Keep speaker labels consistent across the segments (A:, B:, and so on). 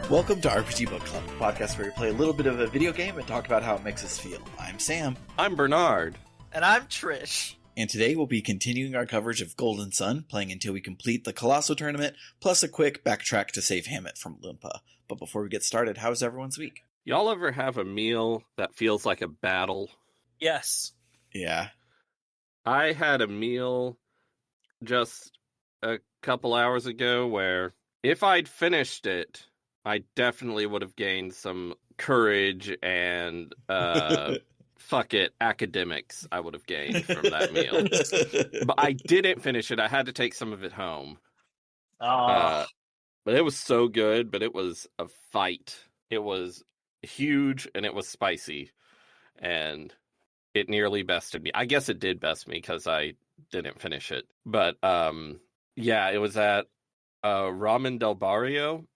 A: Welcome to RPG Book Club, a podcast where we play a little bit of a video game and talk about how it makes us feel. I'm Sam.
B: I'm Bernard.
C: And I'm Trish.
A: And today we'll be continuing our coverage of Golden Sun, playing until we complete the Colosso tournament, plus a quick backtrack to save Hammet from Loompa. But before we get started, how's everyone's week?
B: Y'all ever have a meal that feels like a battle?
C: Yes.
A: Yeah.
B: I had a meal just a couple hours ago where if I'd finished it, I definitely would have gained some courage and fuck it, academics I would have gained from that meal. But I didn't finish it. I had to take some of it home. But it was so good, but it was a fight. It was huge and it was spicy. And it nearly bested me. I guess it did best me because I didn't finish it. But yeah, it was at Ramen del Barrio.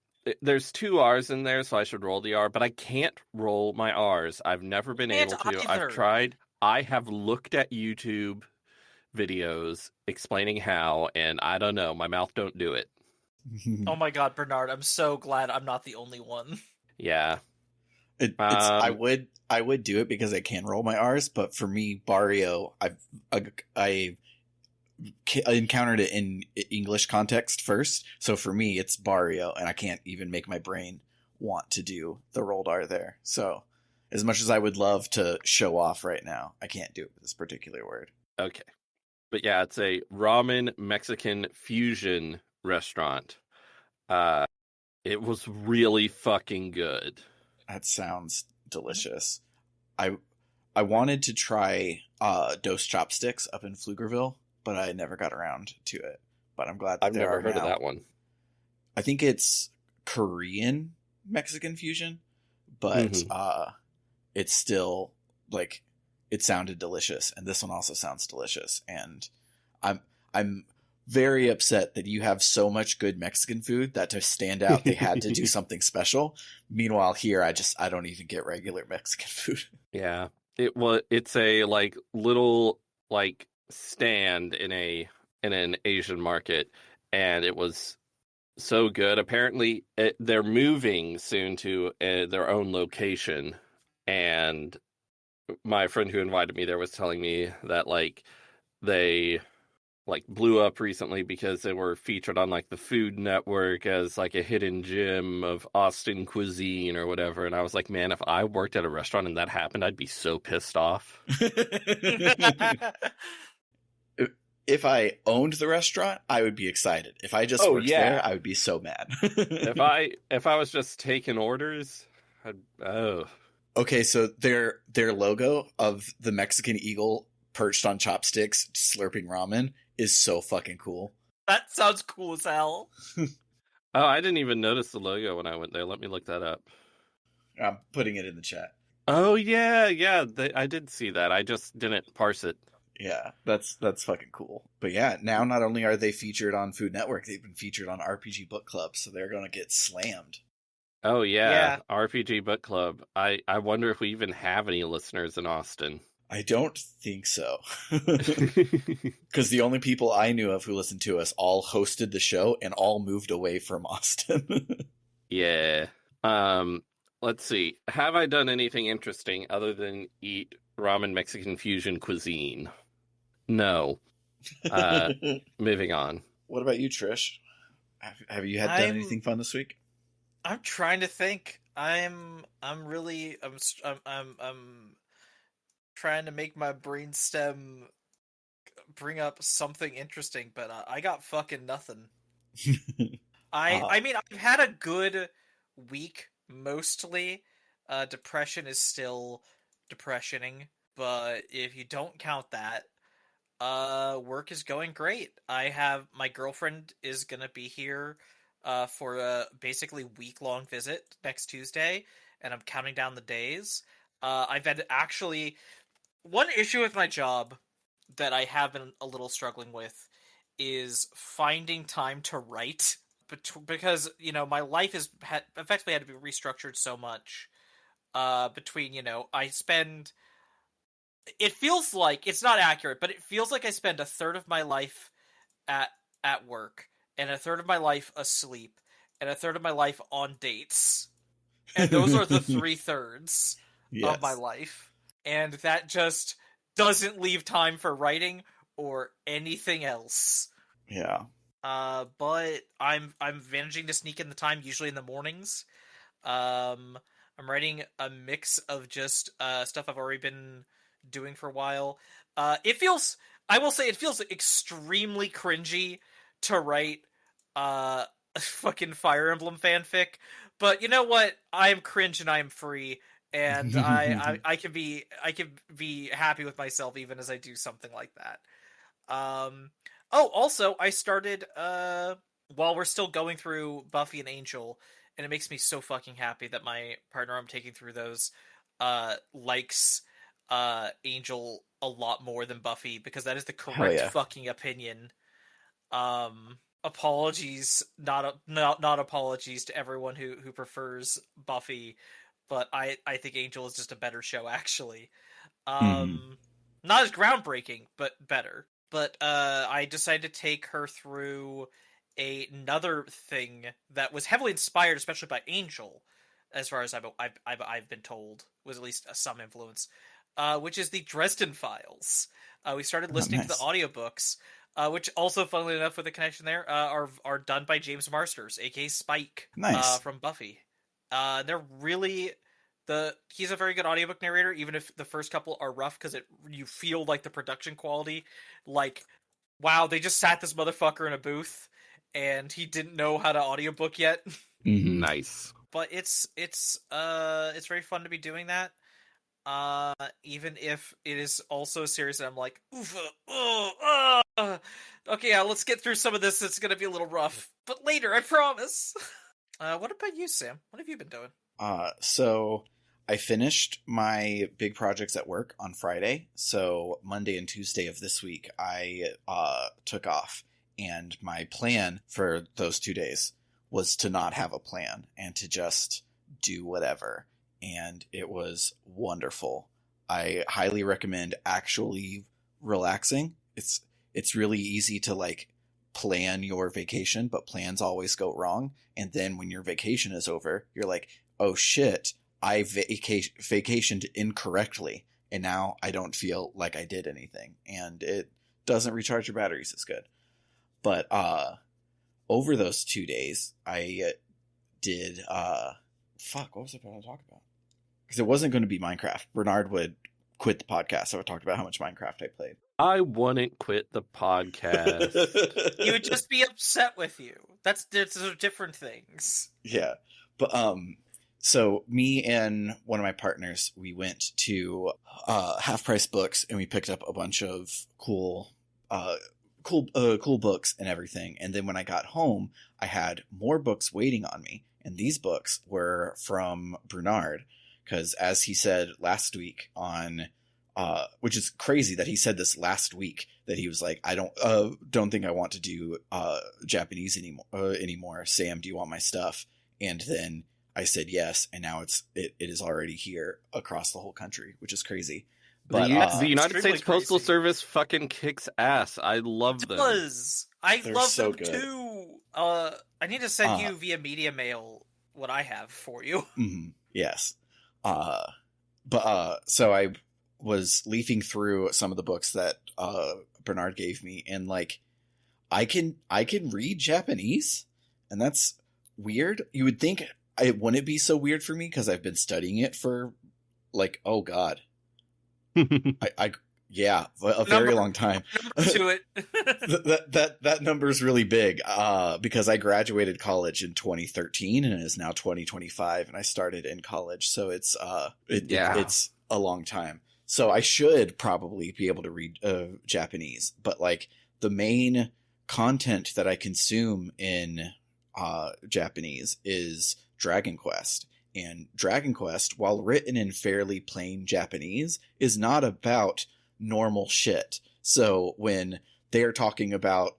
B: There's two R's in there, so I should roll the R, but I can't roll my R's. I've never been able to.
C: Either.
B: I've tried. I have looked at YouTube videos explaining how, and I don't know. My mouth don't do it.
C: Oh my god, Bernard, I'm so glad I'm not the only one.
B: Yeah.
A: I would do it because I can roll my R's, but for me, Barrio, I encountered it in English context first, so for me it's Barrio, and I can't even make my brain want to do the rolled R there. So as much as I would love to show off right now, I can't do it with this particular word.
B: Okay. But yeah, it's a ramen Mexican fusion restaurant. It was really fucking good.
A: That sounds delicious. I wanted to try Dose Chopsticks up in Pflugerville, but I never got around to it. But I'm glad that
B: I've never heard of that one.
A: I think it's Korean Mexican fusion, but it's still like, it sounded delicious, and this one also sounds delicious. And I'm very upset that you have so much good Mexican food that to stand out they had to do something special. Meanwhile, here I don't even get regular Mexican food.
B: Yeah, it's a like little like stand in an Asian market, and it was so good. Apparently they're moving soon to their own location, and my friend who invited me there was telling me that like they like blew up recently because they were featured on like the Food Network as like a hidden gem of Austin cuisine or whatever. And I was like, man, if I worked at a restaurant and that happened, I'd be so pissed off.
A: If I owned the restaurant, I would be excited. If I just worked there, I would be so mad.
B: If I was just taking orders,
A: Okay, so their logo of the Mexican eagle perched on chopsticks slurping ramen is so fucking cool.
C: That sounds cool as hell.
B: Oh, I didn't even notice the logo when I went there. Let me look that up.
A: I'm putting it in the chat.
B: Oh yeah, I did see that. I just didn't parse it.
A: Yeah, that's fucking cool. But yeah, now not only are they featured on Food Network, they've been featured on RPG Book Club, so they're going to get slammed.
B: Oh yeah, RPG Book Club. I wonder if we even have any listeners in Austin.
A: I don't think so. Because the only people I knew of who listened to us all hosted the show and all moved away from Austin.
B: Yeah. Let's see. Have I done anything interesting other than eat ramen Mexican fusion cuisine? No. Moving on.
A: What about you, Trish? Have you done anything fun this week?
C: I'm trying to think. I'm trying to make my brainstem bring up something interesting, but I got fucking nothing. I mean, I've had a good week mostly. Depression is still depressioning, but if you don't count that, work is going great. My girlfriend is gonna be here for a basically week-long visit next Tuesday, and I'm counting down the days. I've had actually one issue with my job that I have been a little struggling with is finding time to write, because my life effectively had to be restructured so much. Between I spend. It feels like it's not accurate, but it feels like I spend a third of my life at work and a third of my life asleep, and a third of my life on dates. And those are the 3/3 of my life. And that just doesn't leave time for writing or anything else.
A: Yeah.
C: But I'm managing to sneak in the time, usually in the mornings. I'm writing a mix of just stuff I've already been doing for a while. I will say, it feels extremely cringy to write a fucking Fire Emblem fanfic. But you know what? I am cringe and I am free, and I can be happy with myself even as I do something like that. Also, I started while we're still going through Buffy and Angel, and it makes me so fucking happy that my partner I'm taking through those likes Angel a lot more than Buffy, because that is the correct fucking opinion. Apologies, not apologies to everyone who prefers Buffy, but I think Angel is just a better show, actually. Not as groundbreaking, but better. But I decided to take her through another thing that was heavily inspired, especially by Angel, as far as I've been told, was at least some influence, which is the Dresden Files. We started listening to the audiobooks, which also, funnily enough, with a connection there, are done by James Marsters, aka Spike, from Buffy. They're really... He's a very good audiobook narrator, even if the first couple are rough, because you feel like the production quality, like, wow, they just sat this motherfucker in a booth, and he didn't know how to audiobook yet.
B: Nice.
C: But it's very fun to be doing that. Even if it is also serious, and I'm like, oof, okay, yeah, let's get through some of this. It's gonna be a little rough, but later, I promise. What about you, Sam? What have you been doing?
A: So I finished my big projects at work on Friday. So Monday and Tuesday of this week, I took off. And my plan for those 2 days was to not have a plan and to just do whatever. And it was wonderful. I highly recommend actually relaxing. It's really easy to like plan your vacation, but plans always go wrong. And then when your vacation is over, you're like, oh shit, I vacationed incorrectly, and now I don't feel like I did anything, and it doesn't recharge your batteries as good. But over those 2 days, I did what was I going to talk about? Because it wasn't going to be Minecraft. Bernard would quit the podcast, so I talked about how much Minecraft I played.
B: I wouldn't quit the podcast.
C: He would just be upset with you. Those are different things.
A: Yeah, but so me and one of my partners, we went to Half Price Books, and we picked up a bunch of cool books and everything. And then when I got home, I had more books waiting on me, and these books were from Bernard, because as he said last week on. Which is crazy that he said this last week, that he was like, I don't think I want to do Japanese anymore. Sam, do you want my stuff? And then I said yes, and now it is already here across the whole country, which is crazy. But
B: the United States Postal Service fucking kicks ass. I love them.
C: I love
A: so
C: them too. I need to send you via media mail what I have for you.
A: Yes. So I was leafing through some of the books that Bernard gave me, and like I can read Japanese, and that's weird. You would think it wouldn't be so weird for me because I've been studying it for like, oh god, a very long time.
C: To it.
A: that number is really big because I graduated college in 2013 and it is now 2025, and I started in college, so it's it's a long time. So I should probably be able to read Japanese, but like the main content that I consume in Japanese is Dragon Quest. And Dragon Quest, while written in fairly plain Japanese, is not about normal shit. So when they're talking about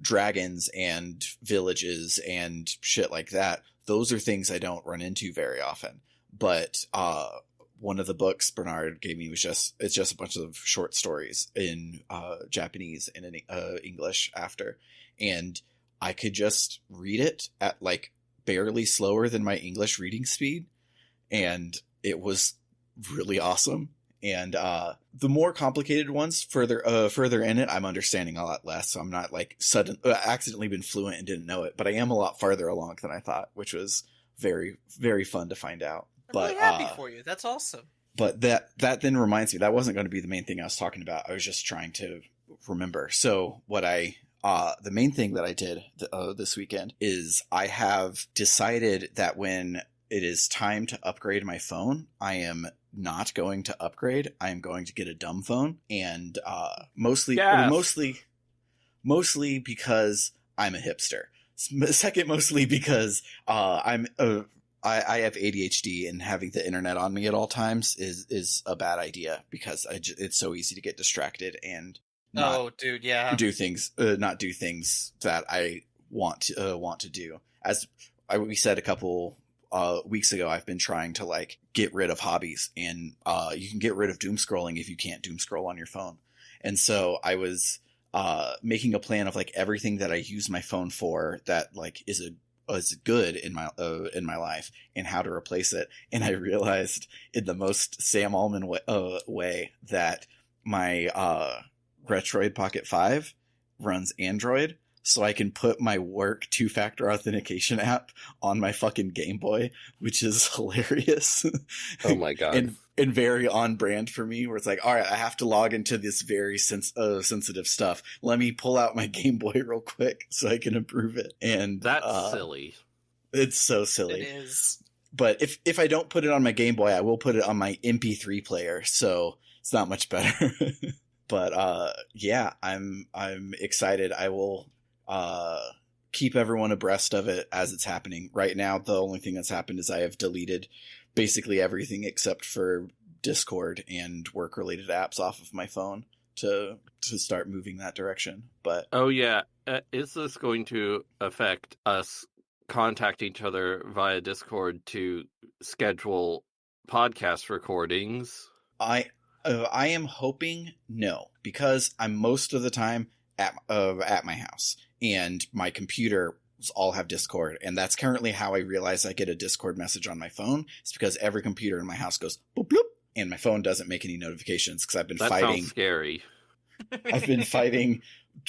A: dragons and villages and shit like that, those are things I don't run into very often. But one of the books Bernard gave me was just a bunch of short stories in Japanese and in English after. And I could just read it at like barely slower than my English reading speed. And it was really awesome. And the more complicated ones further in it, I'm understanding a lot less. So I'm not like accidentally been fluent and didn't know it, but I am a lot farther along than I thought, which was very, very fun to find out.
C: I'm really happy for you. That's awesome.
A: But that then reminds me, that wasn't going to be the main thing I was talking about. I was just trying to remember. So what the main thing that I did this weekend is I have decided that when it is time to upgrade my phone, I am not going to upgrade. I am going to get a dumb phone, and mostly because I'm a hipster. Second, mostly because I have ADHD, and having the internet on me at all times is a bad idea because it's so easy to get distracted and not do things that I want to do. As we said a couple weeks ago, I've been trying to like get rid of hobbies, and you can get rid of doom scrolling if you can't doom scroll on your phone. And so I was making a plan of like everything that I use my phone for that like is good in my life, and how to replace it. And I realized in the most Sam Allman way that my Retroid Pocket 5 runs Android, so I can put my work 2-factor authentication app on my fucking Game Boy, which is hilarious.
B: Oh my god.
A: and very on brand for me, where it's like, all right, I have to log into this very sensitive stuff. Let me pull out my Game Boy real quick so I can improve it. And
B: that's silly.
A: It's so silly.
C: It is.
A: But if I don't put it on my Game Boy, I will put it on my MP3 player, so it's not much better. But yeah, I'm excited. I will keep everyone abreast of it as it's happening. Right now, the only thing that's happened is I have deleted basically everything except for Discord and work-related apps off of my phone to start moving that direction. But
B: oh yeah, is this going to affect us contacting each other via Discord to schedule podcast recordings?
A: I am hoping no, because I'm most of the time at my house, and my computers all have Discord, and that's currently how I realize I get a Discord message on my phone. It's because every computer in my house goes boop bloop, and my phone doesn't make any notifications because I've been fighting.
B: Sounds scary.
A: I've been fighting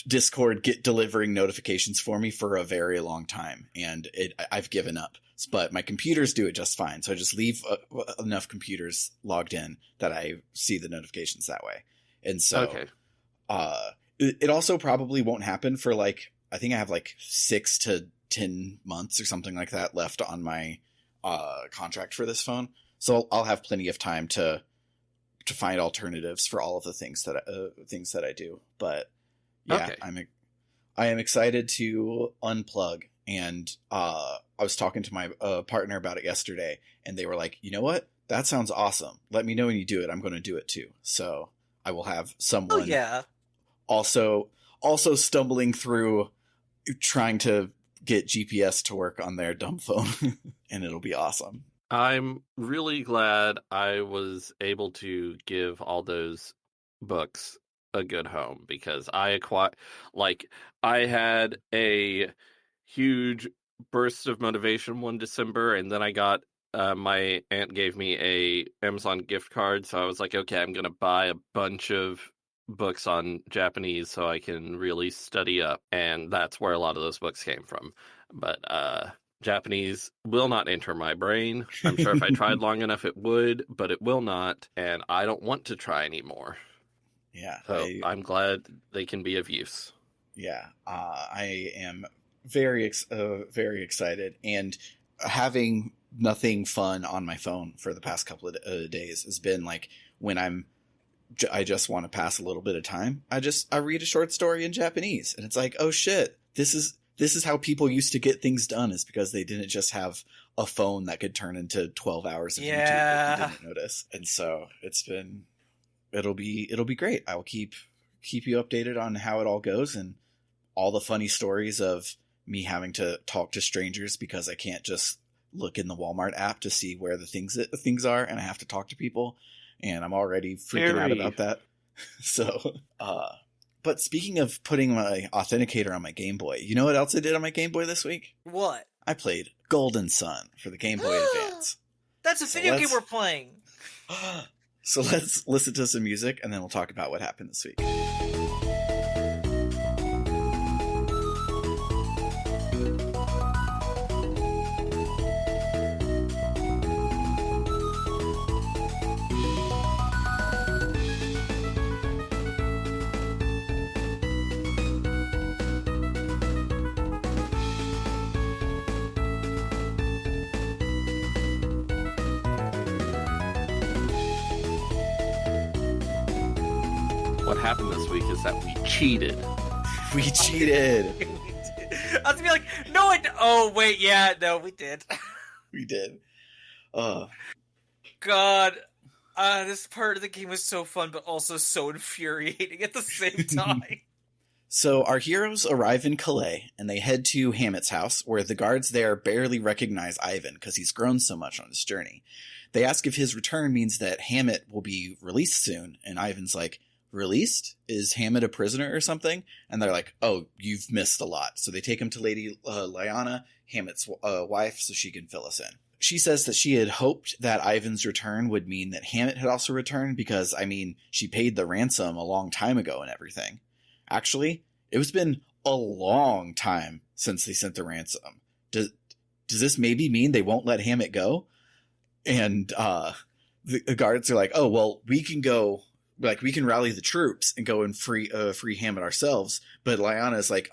A: Discord delivering notifications for me for a very long time, and I've given up. But my computers do it just fine, so I just leave enough computers logged in that I see the notifications that way. And so
B: okay.
A: It also probably won't happen for like, I think I have like 6 to 10 months or something like that left on my contract for this phone. So I'll have plenty of time to find alternatives for all of the things that I do. But yeah, okay. I am excited to unplug. And I was talking to my partner about it yesterday, and they were like, you know what? That sounds awesome. Let me know when you do it. I'm going to do it too. So I will have someone also stumbling through trying to get GPS to work on their dumb phone, and it'll be awesome.
B: I'm really glad I was able to give all those books a good home, because I had a huge burst of motivation one December, and then I got my aunt gave me a Amazon gift card, so I was like, okay, I'm gonna buy a bunch of books on Japanese so I can really study up, and that's where a lot of those books came from. But Japanese will not enter my brain. I'm sure if I tried long enough it would, but it will not, and I don't want to try anymore.
A: Yeah,
B: so I'm glad they can be of use.
A: Yeah, I am very excited, and having nothing fun on my phone for the past couple of days has been like when I just want to pass a little bit of time. I read a short story in Japanese, and it's like, oh shit, this is how people used to get things done, is because they didn't just have a phone that could turn into 12 hours of YouTube that you didn't notice. And so it'll be great. I will keep you updated on how it all goes, and all the funny stories of me having to talk to strangers because I can't just look in the Walmart app to see where the things are, and I have to talk to people, and I'm already freaking out about that. So, But speaking of putting my authenticator on my Game Boy, you know what else I did on my Game Boy this week?
C: What?
A: I played Golden Sun for the Game Boy Advance.
C: That's a video game we're playing.
A: So let's listen to some music, and then we'll talk about what happened this week.
B: What happened this week is that we cheated.
A: We cheated.
C: I was gonna be like, no, oh, wait, yeah, no, we did.
A: We did.
C: God, this part of the game was so fun, but also so infuriating at the same time.
A: So our heroes arrive in Calais, and they head to Hammet's house, where the guards there barely recognize Ivan because he's grown so much on his journey. They ask if his return means that Hammet will be released soon, and Ivan's like, released? Is Hammet a prisoner or something? And they're like, oh, you've missed a lot. So they take him to Lady Lyanna, Hammet's wife, so she can fill us in. She says that she had hoped that Ivan's return would mean that Hammet had also returned because, I mean, she paid the ransom a long time ago and everything. Actually, it's been a long time since they sent the ransom. Does this maybe mean they won't let Hammet go? And the guards are like, oh, well, we can go... Like, we can rally the troops and go and free Hammet ourselves. But Lyanna's like,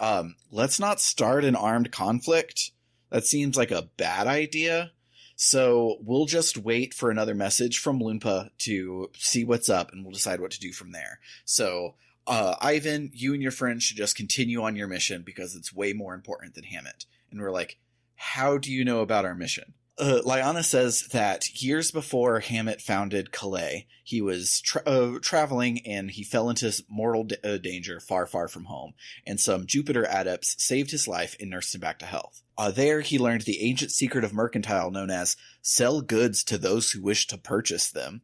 A: let's not start an armed conflict. That seems like a bad idea. So we'll just wait for another message from Lunpa to see what's up, and we'll decide what to do from there. So, Ivan, you and your friends should just continue on your mission because it's way more important than Hammet. And we're like, how do you know about our mission? Lyanna says that years before Hammet founded Calais, he was traveling and he fell into mortal danger far, far from home. And some Jupiter adepts saved his life and nursed him back to health. There, he learned the ancient secret of mercantile known as sell goods to those who wish to purchase them.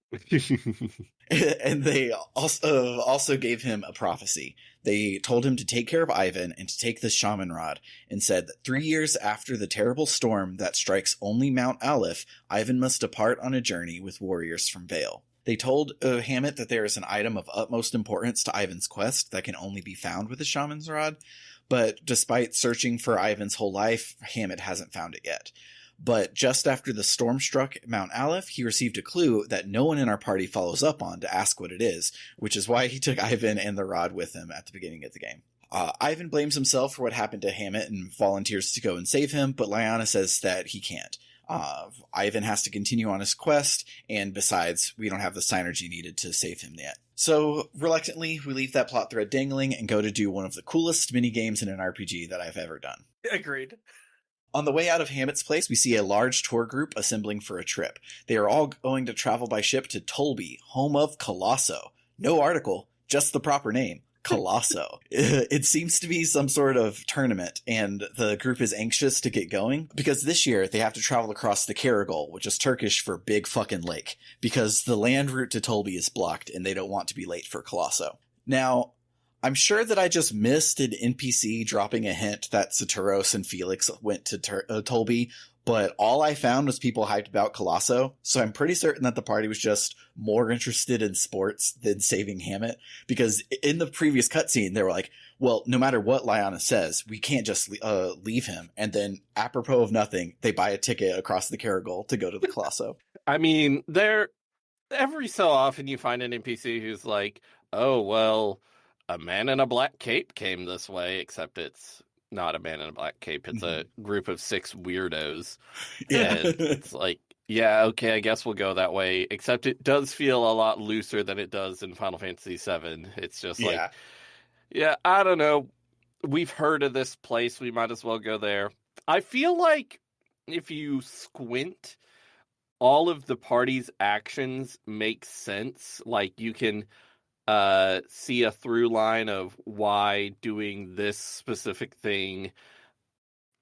A: And they also gave him a prophecy. They told him to take care of Ivan and to take the shaman rod, and said that 3 years after the terrible storm that strikes only Mount Aleph, Ivan must depart on a journey with warriors from Vale. They told Hammet that there is an item of utmost importance to Ivan's quest that can only be found with the shaman's rod, but despite searching for Ivan's whole life, Hammet hasn't found it yet. But just after the storm struck Mount Aleph, he received a clue that no one in our party follows up on to ask what it is, which is why he took Ivan and the rod with him at the beginning of the game. Ivan blames himself for what happened to Hammet and volunteers to go and save him, but Lyanna says that he can't. Ivan has to continue on his quest, and besides, we don't have the synergy needed to save him yet. So, reluctantly, we leave that plot thread dangling and go to do one of the coolest minigames in an RPG that I've ever done.
C: Agreed.
A: On the way out of Hammet's place, we see a large tour group assembling for a trip. They are all going to travel by ship to Tolbi, home of Colosso. No article, just the proper name, Colosso. It seems to be some sort of tournament, and the group is anxious to get going, because this year they have to travel across the Karagol, which is Turkish for big fucking lake, because the land route to Tolbi is blocked, and they don't want to be late for Colosso. Now, I'm sure that I just missed an NPC dropping a hint that Saturos and Felix went to Tolbi, but all I found was people hyped about Colosso, so I'm pretty certain that the party was just more interested in sports than saving Hammet, because in the previous cutscene, they were like, well, no matter what Lyanna says, we can't just leave him, and then, apropos of nothing, they buy a ticket across the Karagol to go to the Colosso.
B: I mean, every so often you find an NPC who's like, oh, well, a man in a black cape came this way, except it's not a man in a black cape. It's a group of 6 weirdos.
A: Yeah.
B: And it's like, yeah, okay, I guess we'll go that way. Except it does feel a lot looser than it does in Final Fantasy VII. It's just like, yeah, I don't know. We've heard of this place. We might as well go there. I feel like if you squint, all of the party's actions make sense. Like, you can see a through line of why doing this specific thing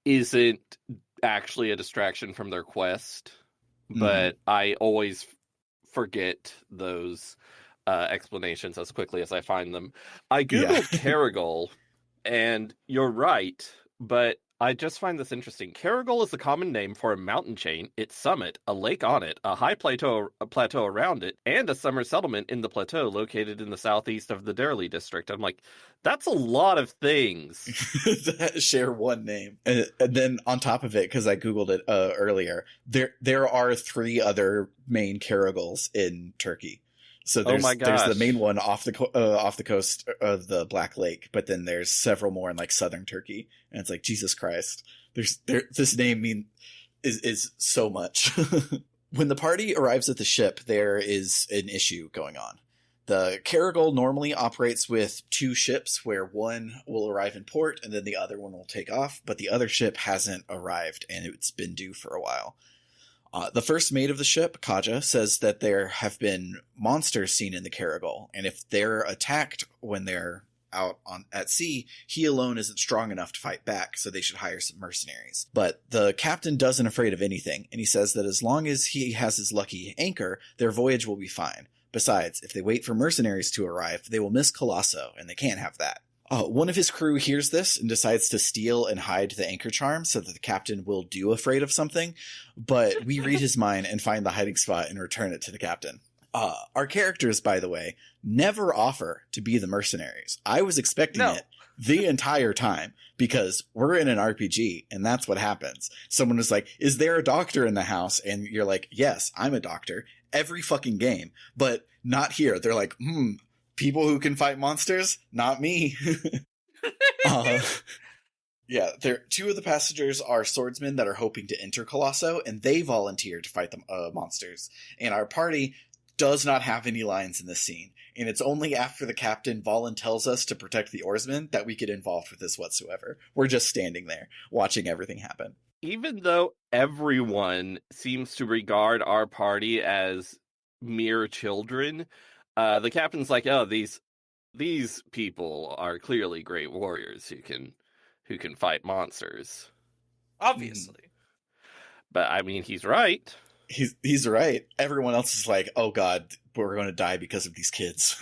B: isn't actually a distraction from their quest. But I always forget those explanations as quickly as I find them. I googled Caragol, and you're right, but I just find this interesting. Caragol is the common name for a mountain chain, its summit, a lake on it, a high plateau around it, and a summer settlement in the plateau located in the southeast of the Derley district. I'm like, that's a lot of things
A: that share one name. And then on top of it, because I googled it earlier, there are 3 other main Caragols in Turkey. So there's the main one off the coast of the Black Lake, but then there's several more in like southern Turkey, and it's like, Jesus Christ, this name is so much. When the party arrives at the ship, there is an issue going on. The Caragol normally operates with 2 ships, where one will arrive in port and then the other one will take off, but the other ship hasn't arrived and it's been due for a while. The first mate of the ship, Kaja, says that there have been monsters seen in the Caragol, and if they're attacked when they're out at sea, he alone isn't strong enough to fight back, so they should hire some mercenaries. But the captain doesn't afraid of anything, and he says that as long as he has his lucky anchor, their voyage will be fine. Besides, if they wait for mercenaries to arrive, they will miss Colosso, and they can't have that. One of his crew hears this and decides to steal and hide the anchor charm so that the captain will do afraid of something, but we read his mind and find the hiding spot and return it to the captain. Our characters, by the way, never offer to be the mercenaries. I was expecting it the entire time because we're in an RPG and that's what happens. Someone is like, is there a doctor in the house? And you're like, yes, I'm a doctor. Every fucking game, but not here. They're like, people who can fight monsters? Not me. Yeah, 2 of the passengers are swordsmen that are hoping to enter Colosso, and they volunteer to fight the monsters. And our party does not have any lines in this scene. And it's only after the captain tells us to protect the oarsmen that we get involved with this whatsoever. We're just standing there, watching everything happen.
B: Even though everyone seems to regard our party as mere children, the captain's like, oh, these people are clearly great warriors who can fight monsters.
C: Obviously.
B: But I mean, he's right.
A: He's right. Everyone else is like, oh god, we're going to die because of these kids.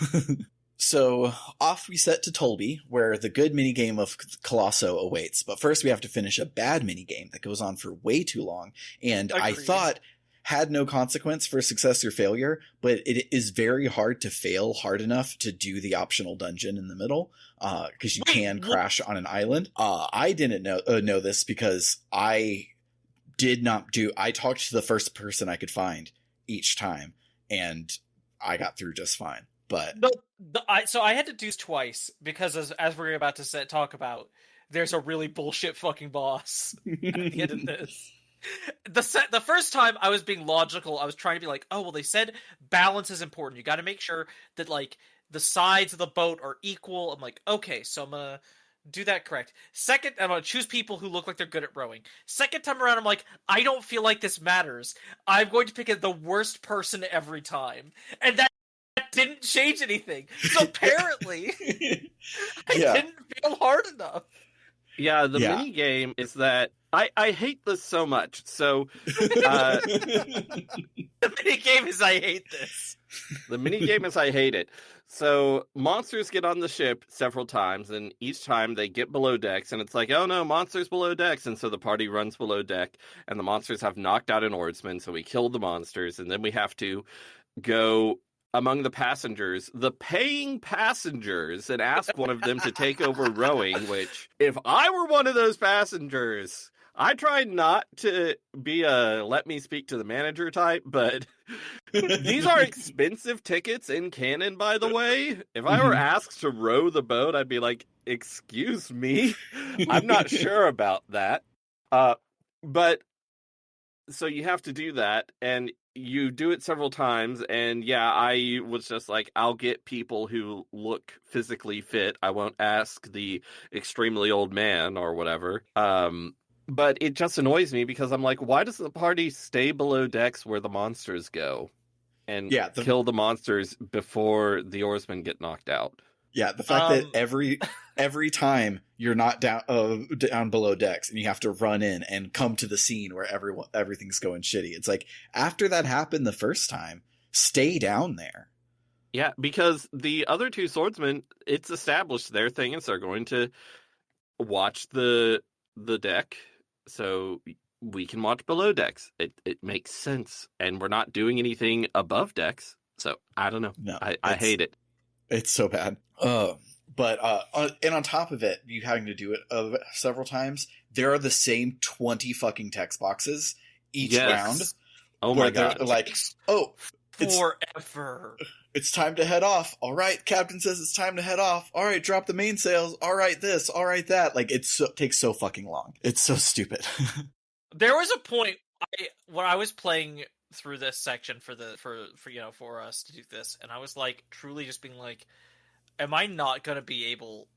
A: So off we set to Tolbi, where the good minigame of Colosso awaits. But first we have to finish a bad minigame that goes on for way too long. And agreed. I thought had no consequence for success or failure, but it is very hard to fail hard enough to do the optional dungeon in the middle, because you can crash on an island. I didn't know this because I talked to the first person I could find each time, and I got through just fine. But
C: so I had to do this twice because as we're about to talk about, there's a really bullshit fucking boss at the end of this. The first time I was being logical. I was trying to be like, oh well, they said balance is important. You got to make sure that like the sides of the boat are equal. I'm like, okay, so I'm gonna do that correct. Second, I'm gonna choose people who look like they're good at rowing. Second time around, I'm like, I don't feel like this matters. I'm going to pick the worst person every time, and that didn't change anything. So apparently, I didn't feel hard enough.
B: Yeah, the mini game is that I hate this so much. So the
C: mini game is I hate this.
B: The mini game is I hate it. So monsters get on the ship several times, and each time they get below decks, and it's like, oh no, monsters below decks, and so the party runs below deck, and the monsters have knocked out an oarsman, so we kill the monsters, and then we have to go among the passengers, the paying passengers, and ask one of them to take over rowing, which, if I were one of those passengers, I tried not to be a let me speak to the manager type, but these are expensive tickets in canon, by the way. If I were asked to row the boat, I'd be like, excuse me? I'm not sure about that. But so you have to do that, and you do it several times, and I was just like, I'll get people who look physically fit. I won't ask the extremely old man or whatever. But it just annoys me because I'm like, why does the party stay below decks where the monsters go and kill the monsters before the oarsmen get knocked out?
A: Yeah, the fact that every time you're not down below decks and you have to run in and come to the scene where everything's going shitty. It's like, after that happened the first time, stay down there.
B: Yeah, because the other two swordsmen, it's established their thing is they're going to watch the deck, so we can watch below decks. It makes sense, and we're not doing anything above decks. So I don't know.
A: No,
B: I hate it.
A: It's so bad. And on top of it, you having to do it several times, there are the same 20 fucking text boxes each round.
B: Oh my god!
A: Like, oh,
C: forever.
A: It's time to head off. All right, captain says it's time to head off. All right, drop the mainsails. All right, this. All right, that. Like, it takes so fucking long. It's so stupid.
C: There was a point when I was playing through this section for us to do this, and I was like, truly just being like, am I not gonna be able?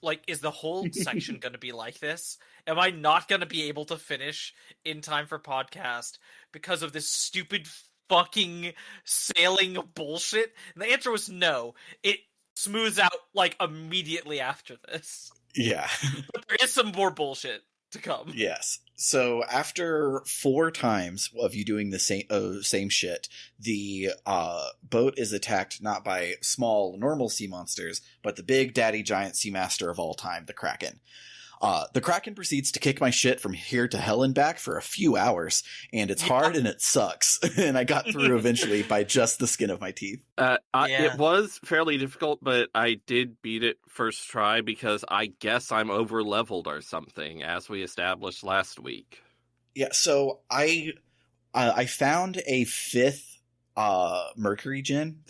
C: Like, is the whole section gonna be like this? Am I not gonna be able to finish in time for podcast because of this stupid fucking sailing bullshit? And the answer was no. It smooths out like immediately after this.
A: Yeah.
C: But there is some more bullshit to come.
A: Yes. So after 4 times of you doing the same shit, the boat is attacked not by small normal sea monsters, but the big daddy giant sea master of all time, the Kraken. The Kraken proceeds to kick my shit from here to hell and back for a few hours, and it's hard and it sucks. And I got through eventually by just the skin of my teeth.
B: It was fairly difficult, but I did beat it first try because I guess I'm over leveled or something, as we established last week.
A: Yeah, so I found a 5th Mercury Gen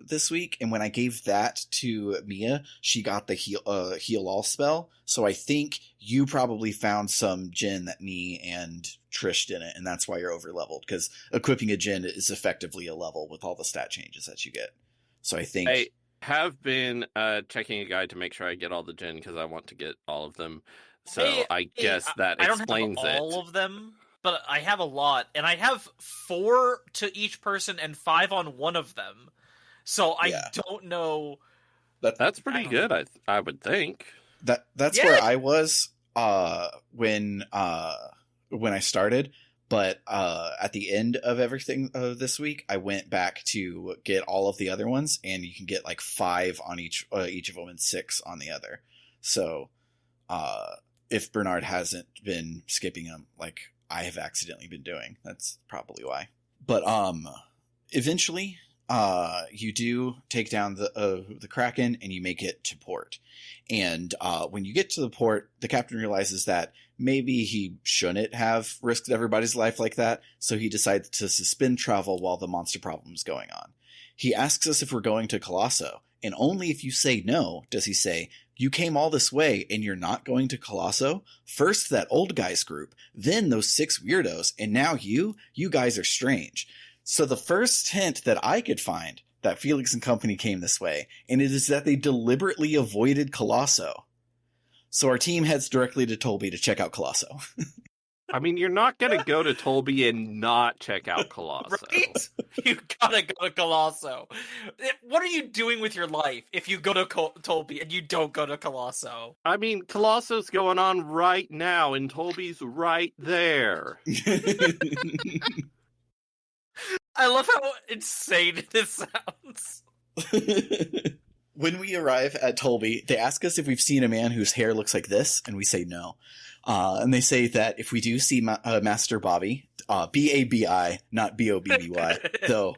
A: this week, and when I gave that to Mia, she got the heal all spell. So I think you probably found some Gen that me and Trish didn't, and that's why you're over leveled, because equipping a Gen is effectively a level with all the stat changes that you get. So I think
B: I have been checking a guide to make sure I get all the Gen because I want to get all of them. So I guess that explains it.
C: I don't have all of them, but I have a lot, and I have 4 to each person and 5 on one of them. So I don't know.
A: That's
B: pretty good, I would think.
A: That's where I was when I started, but at the end of everything this week, I went back to get all of the other ones, and you can get like 5 on each of them and 6 on the other. So if Bernard hasn't been skipping them, like I have accidentally been doing, that's probably why. But eventually, you do take down the Kraken, and you make it to port. And when you get to the port, the captain realizes that maybe he shouldn't have risked everybody's life like that, so he decides to suspend travel while the monster problem is going on. He asks us if we're going to Colosso, and only if you say no does he say, "You came all this way and you're not going to Colosso? First that old guys group, then those 6 weirdos, and now you guys are strange." So the first hint that I could find that Felix and company came this way, and it is that they deliberately avoided Colosso. So our team heads directly to Tolbi to check out Colosso.
B: I mean, you're not going to go to Tolbi and not check out Colosso.
C: Right? You gotta go to Colosso. What are you doing with your life if you go to Tolbi and you don't go to Colosso?
B: I mean, Colosso's going on right now, and Tolbi's right there.
C: I love how insane this sounds.
A: When we arrive at Tolbi, they ask us if we've seen a man whose hair looks like this, and we say no. And they say that if we do see Master Bobby, B-A-B-I, not B-O-B-B-Y, though,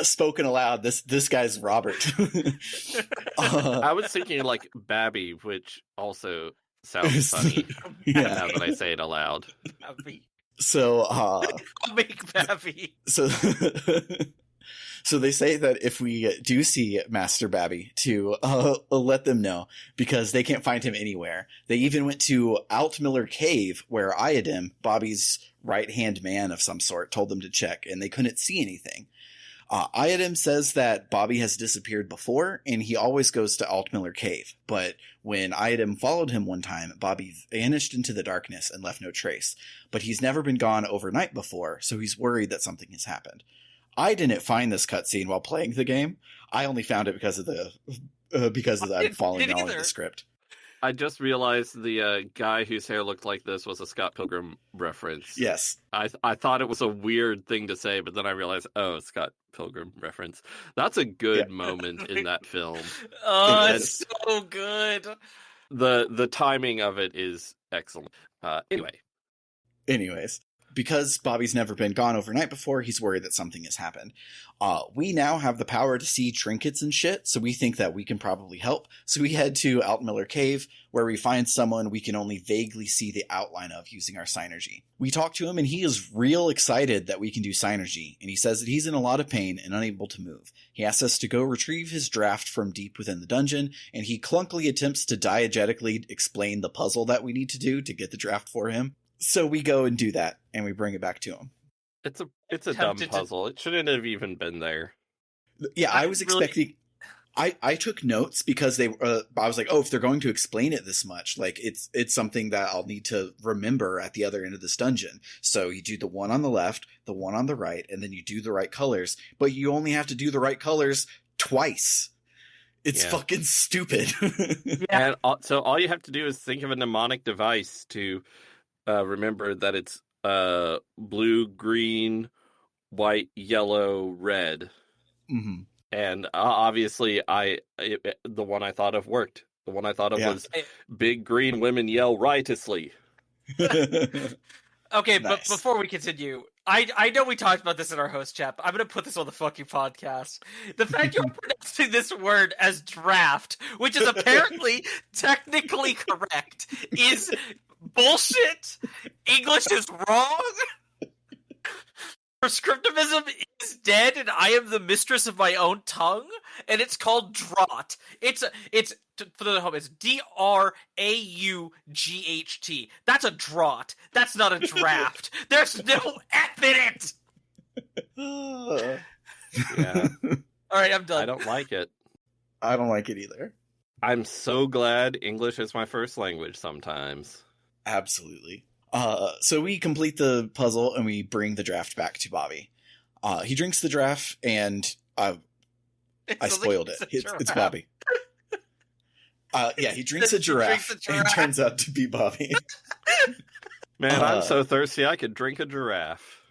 A: spoken aloud, this guy's Robert.
B: I was thinking like Babby, which also sounds funny now that I say it aloud.
C: Babby.
A: So,
C: make Babby.
A: So they say that if we do see Master Babby, to let them know, because they can't find him anywhere. They even went to Altmiller Cave, where Iadem, Bobby's right-hand man of some sort, told them to check, and they couldn't see anything. Iadem says that Bobby has disappeared before, and he always goes to Altmiller Cave. But when Iadem followed him one time, Bobby vanished into the darkness and left no trace. But he's never been gone overnight before, so he's worried that something has happened. I didn't find this cutscene while playing the game. I only found it because of I'm following all of the script.
B: I just realized the guy whose hair looked like this was a Scott Pilgrim reference.
A: Yes.
B: I thought it was a weird thing to say, but then I realized, oh, Scott Pilgrim reference. That's a good moment in that film.
C: Oh, it's so good.
B: The timing of it is excellent.
A: Anyways, because Bobby's never been gone overnight before, he's worried that something has happened. We now have the power to see trinkets and shit, so we think that we can probably help. So we head to Altmiller Cave, where we find someone we can only vaguely see the outline of using our Synergy. We talk to him, and he is real excited that we can do Synergy, and he says that he's in a lot of pain and unable to move. He asks us to go retrieve his draft from deep within the dungeon, and he clunkily attempts to diegetically explain the puzzle that we need to do to get the draft for him. So we go and do that, and we bring it back to him.
B: It's a dumb puzzle. It shouldn't have even been there.
A: Yeah, I was expecting... I took notes because I was like, oh, if they're going to explain it this much, like it's something that I'll need to remember at the other end of this dungeon. So you do the one on the left, the one on the right, and then you do the right colors, but you only have to do the right colors twice. It's fucking stupid.
B: And so all you have to do is think of a mnemonic device to remember that it's blue, green, white, yellow, red.
A: Mm-hmm.
B: And obviously, the one I thought of worked. The one I thought of was big green women yell riotously.
C: Okay, nice. But before we continue, I know we talked about this in our host chat, but I'm going to put this on the fucking podcast. The fact you're pronouncing this word as draft, which is apparently technically correct, is bullshit. English is wrong. Prescriptivism is dead, and I am the mistress of my own tongue, and it's called draught. It's for the home. It's DRAUGHT. That's a draught. That's not a draft. There's no F in it.
B: Yeah.
C: All right, I'm done.
B: I don't like it.
A: I don't like it either.
B: I'm so glad English is my first language sometimes.
A: Absolutely. So we complete the puzzle and we bring the draft back to Bobby. He drinks the draft and I spoiled it. It's Bobby. He drinks a giraffe and it turns out to be Bobby.
B: Man, I'm so thirsty I could drink a giraffe.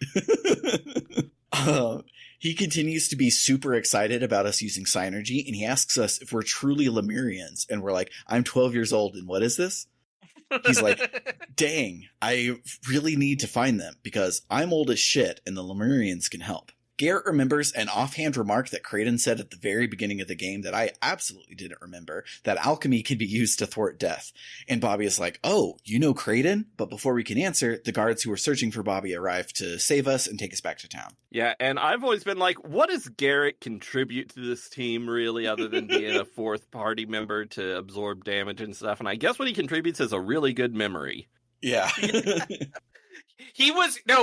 A: He continues to be super excited about us using Synergy, and he asks us if we're truly Lemurians, and we're like, I'm 12 years old, and what is this? He's like, dang, I really need to find them because I'm old as shit and the Lemurians can help. Garrett remembers an offhand remark that Kraden said at the very beginning of the game that I absolutely didn't remember, that alchemy could be used to thwart death. And Bobby is like, oh, you know Kraden? But before we can answer, the guards who were searching for Bobby arrive to save us and take us back to town.
B: Yeah, and I've always been like, what does Garrett contribute to this team really other than being a fourth party member to absorb damage and stuff? And I guess what he contributes is a really good memory.
A: Yeah.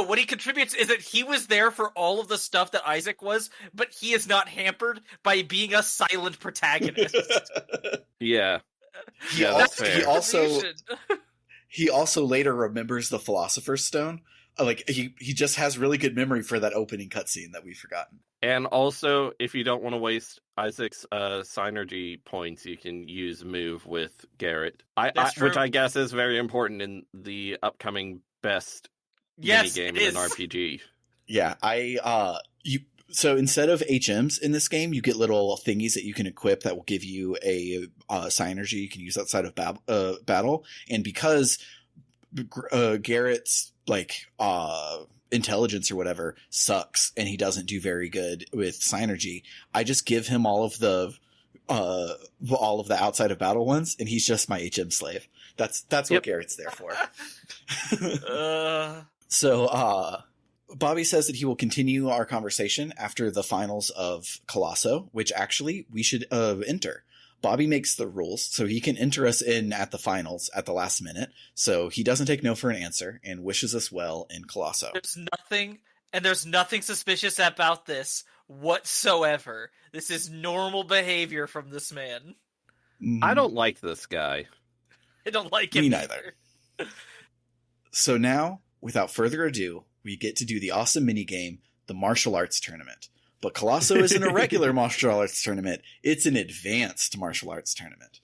C: What he contributes is that he was there for all of the stuff that Isaac was, but he is not hampered by being a silent protagonist.
B: Yeah.
A: He also later remembers the Philosopher's Stone. He just has really good memory for that opening cutscene that we've forgotten.
B: And also, if you don't want to waste Isaac's Synergy points, you can use Move with Garrett. Which I guess is very important in the upcoming best minigame in an RPG.
A: Yeah, so instead of HMs in this game, you get little thingies that you can equip that will give you a Synergy you can use outside of battle. And because Garrett's intelligence or whatever sucks and he doesn't do very good with Synergy, I just give him all of the outside of battle ones, and he's just my HM slave. That's what Garrett's there for. So Bobby says that he will continue our conversation after the finals of Colosso, which actually we should enter. Bobby makes the rules so he can enter us in at the finals at the last minute. So he doesn't take no for an answer and wishes us well in Colosso.
C: There's nothing suspicious about this whatsoever. This is normal behavior from this man.
B: I don't like this guy.
C: I don't like him.
A: Me neither. So now, without further ado, we get to do the awesome minigame, the martial arts tournament. But Colosso isn't a regular martial arts tournament. It's an advanced martial arts tournament.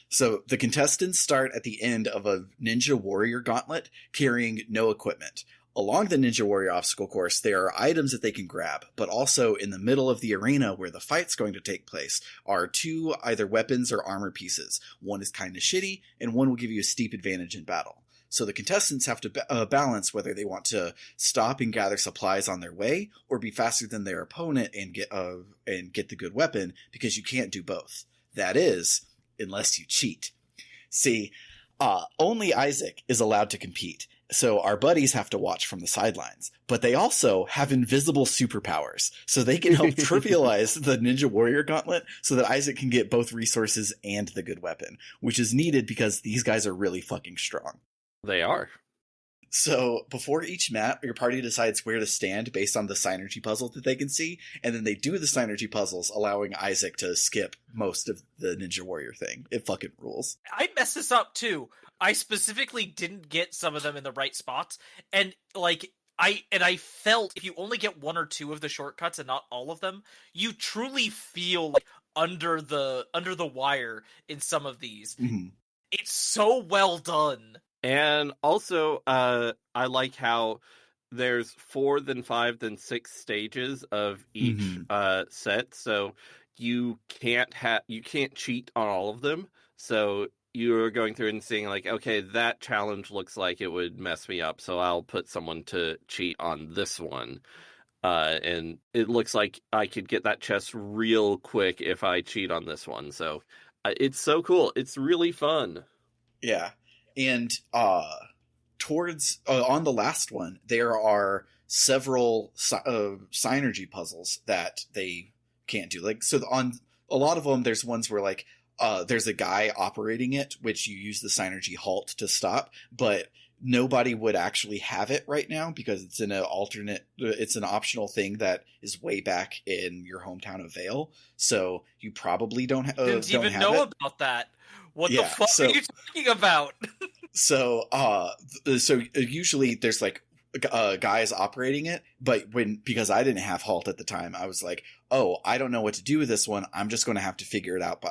A: So the contestants start at the end of a Ninja Warrior gauntlet carrying no equipment. Along the Ninja Warrior obstacle course, there are items that they can grab, but also in the middle of the arena where the fight's going to take place are 2 either weapons or armor pieces. One is kind of shitty, and one will give you a steep advantage in battle. So the contestants have to balance whether they want to stop and gather supplies on their way, or be faster than their opponent and get the good weapon, because you can't do both. That is, unless you cheat. See, only Isaac is allowed to compete. So our buddies have to watch from the sidelines, but they also have invisible superpowers, so they can help trivialize the Ninja Warrior gauntlet so that Isaac can get both resources and the good weapon, which is needed because these guys are really fucking strong.
B: They are.
A: So before each map, your party decides where to stand based on the synergy puzzle that they can see, and then they do the synergy puzzles, allowing Isaac to skip most of the Ninja Warrior thing. It fucking rules.
C: I messed this up too. I specifically didn't get some of them in the right spots, and I felt if you only get 1 or 2 of the shortcuts and not all of them, you truly feel like under the wire in some of these.
A: Mm-hmm.
C: It's so well done.
B: And also, I like how there's 4, then 5, then 6 stages of each set, so you can't cheat on all of them. So you're going through and seeing like, okay, that challenge looks like it would mess me up, so I'll put someone to cheat on this one. And it looks like I could get that chest real quick if I cheat on this one. So it's so cool. It's really fun.
A: Yeah. And towards on the last one, there are several synergy puzzles that they can't do. Like, so on a lot of them, there's ones where like there's a guy operating it, which you use the synergy halt to stop, but nobody would actually have it right now because it's it's an optional thing that is way back in your hometown of Vale. So you probably don't
C: Didn't even
A: have
C: know
A: it.
C: about that. What the fuck are you talking about?
A: So usually there's like guys operating it, but because I didn't have halt at the time, I was like, oh, I don't know what to do with this one. I'm just going to have to figure it out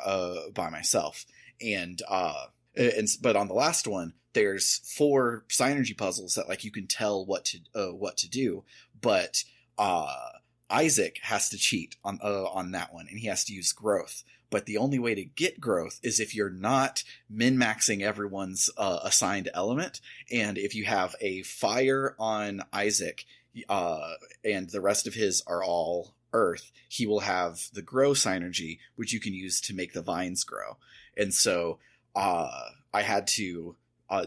A: by myself. But on the last one, there's 4 synergy puzzles that like you can tell what to do, but Isaac has to cheat on that one, and he has to use growth. But the only way to get growth is if you're not min-maxing everyone's assigned element. And if you have a fire on Isaac and the rest of his are all earth, he will have the grow synergy, which you can use to make the vines grow. And so I had to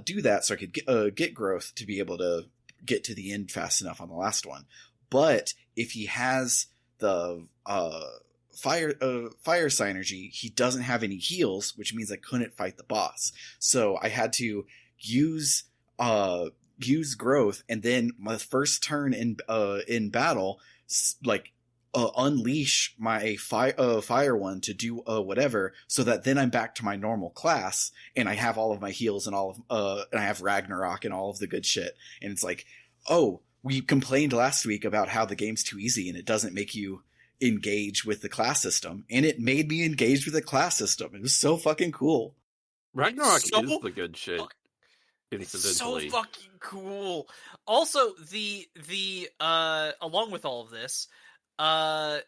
A: do that so I could get growth to be able to get to the end fast enough on the last one. But if he has the fire synergy, he doesn't have any heals, which means I couldn't fight the boss. So I had to use growth, and then my first turn in battle, like unleash my fire one to do whatever, so that then I'm back to my normal class and I have all of my heals and all of and I have Ragnarok and all of the good shit. And it's like, oh, we complained last week about how the game's too easy and it doesn't make you engage with the class system, and it made me engage with the class system. It was so fucking cool.
B: Ragnarok is the good shit. Incidentally,
C: it's so fucking cool. Also, the along with all of this, I've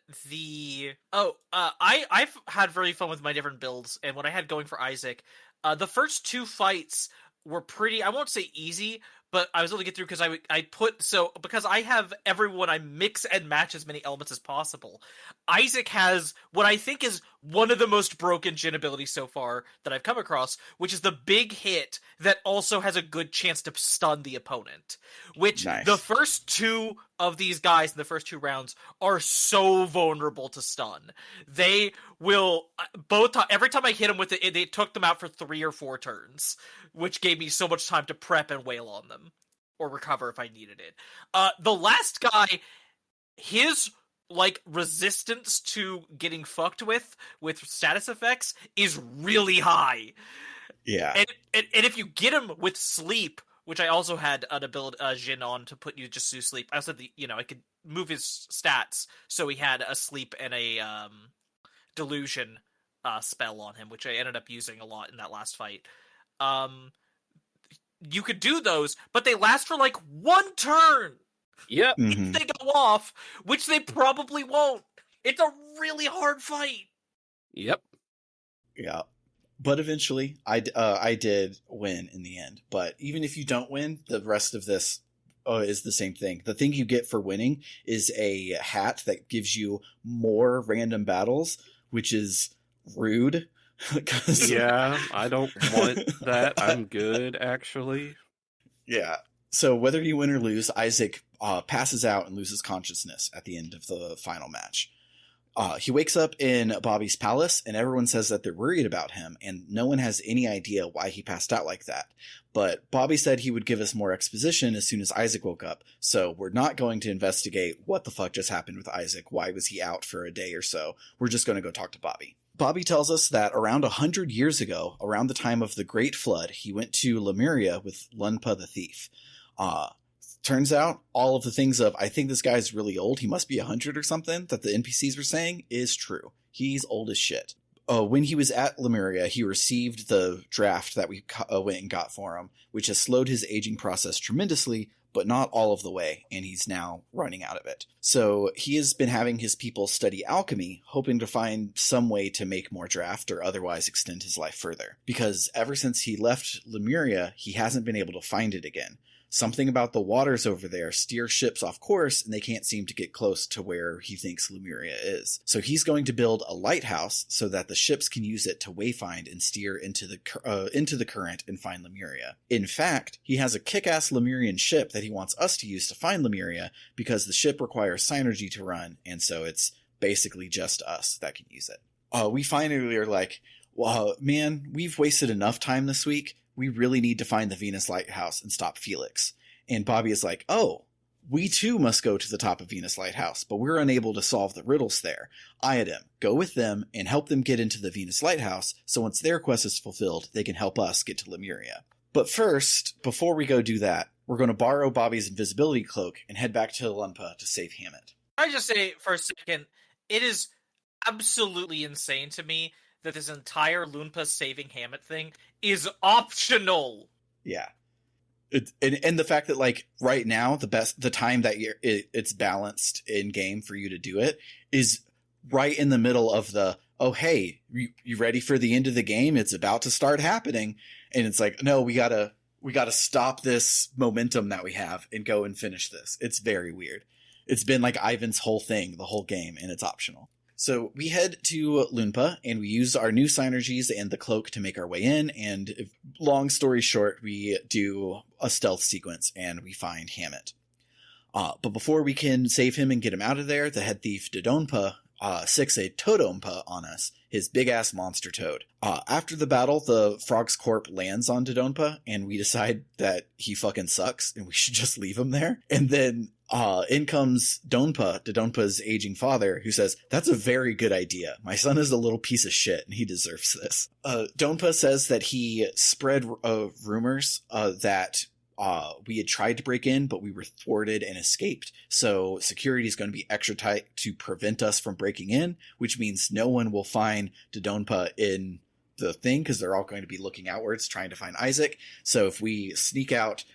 C: had very fun with my different builds, and what I had going for Isaac, the first 2 fights were pretty, I won't say easy, but I was able to get through because because I have everyone, I mix and match as many elements as possible. Isaac has what I think is one of the most broken Jin abilities so far that I've come across, which is the big hit that also has a good chance to stun the opponent. Which
A: nice. The
C: first 2 of these guys in the first 2 rounds are so vulnerable to stun. They will every time I hit them with it, they took them out for 3 or 4 turns, which gave me so much time to prep and wail on them or recover if I needed it. The last guy, his like resistance to getting fucked with status effects is really high.
A: Yeah.
C: And if you get him with sleep, which I also had an ability Jin on to put you just to sleep. I also had I could move his stats so he had a sleep and a delusion spell on him, which I ended up using a lot in that last fight. You could do those, but they last for like 1 turn.
B: Yep.
C: If they go off, which they probably won't. It's a really hard fight.
B: Yep.
A: Yeah. But eventually, I did win in the end. But even if you don't win, the rest of this is the same thing. The thing you get for winning is a hat that gives you more random battles, which is rude.
B: Yeah, I don't want that. I'm good, actually.
A: Yeah. So whether you win or lose, Isaac passes out and loses consciousness at the end of the final match. He wakes up in Bobby's palace, and everyone says that they're worried about him, and no one has any idea why he passed out like that. But Bobby said he would give us more exposition as soon as Isaac woke up, so we're not going to investigate what the fuck just happened with Isaac. Why was he out for a day or so? We're just going to go talk to Bobby. Bobby tells us that around 100 years ago, around the time of the Great Flood, he went to Lemuria with Lunpa the Thief. Turns out all of the things of, I think this guy's really old, he must be 100 or something, that the NPCs were saying is true. He's old as shit. When he was at Lemuria, he received the draft that we went and got for him, which has slowed his aging process tremendously, but not all of the way, and he's now running out of it. So he has been having his people study alchemy, hoping to find some way to make more draft or otherwise extend his life further. Because ever since he left Lemuria, he hasn't been able to find it again. Something about the waters over there steer ships off course, and they can't seem to get close to where he thinks Lemuria is. So he's going to build a lighthouse so that the ships can use it to wayfind and steer into the current and find Lemuria. In fact, he has a kick-ass Lemurian ship that he wants us to use to find Lemuria because the ship requires synergy to run, and so it's basically just us that can use it. We finally are like, well, man, we've wasted enough time this week. We really need to find the Venus Lighthouse and stop Felix. And Bobby is like, oh, we too must go to the top of Venus Lighthouse, but we're unable to solve the riddles there. Iodem, go with them and help them get into the Venus Lighthouse, so once their quest is fulfilled, they can help us get to Lemuria. But first, before we go do that, we're going to borrow Bobby's invisibility cloak and head back to Lunpa to save Hammet.
C: I just say for a second, it is absolutely insane to me that this entire Lunpa saving Hammet thing is optional.
A: Yeah. And the fact that, like, right now, the time that it's balanced in game for you to do it is right in the middle of the, oh, hey, you ready for the end of the game? It's about to start happening. And it's like, no, we gotta stop this momentum that we have and go and finish this. It's very weird. It's been like Ivan's whole thing, the whole game, and it's optional. So we head to Lunpa, and we use our new synergies and the cloak to make our way in, and long story short, we do a stealth sequence, and we find Hammet. But before we can save him and get him out of there, the head thief Dodonpa sicks a Toadumpa on us, his big-ass monster toad. After the battle, the Frog's corp lands on Dodonpa, and we decide that he fucking sucks, and we should just leave him there. And then in comes Dodonpa's aging father, who says, that's a very good idea. My son is a little piece of shit, and he deserves this. Dodonpa says that he spread rumors that we had tried to break in, but we were thwarted and escaped. So security is going to be extra tight to prevent us from breaking in, which means no one will find Dodonpa in the thing because they're all going to be looking outwards trying to find Isaac. So if we sneak out,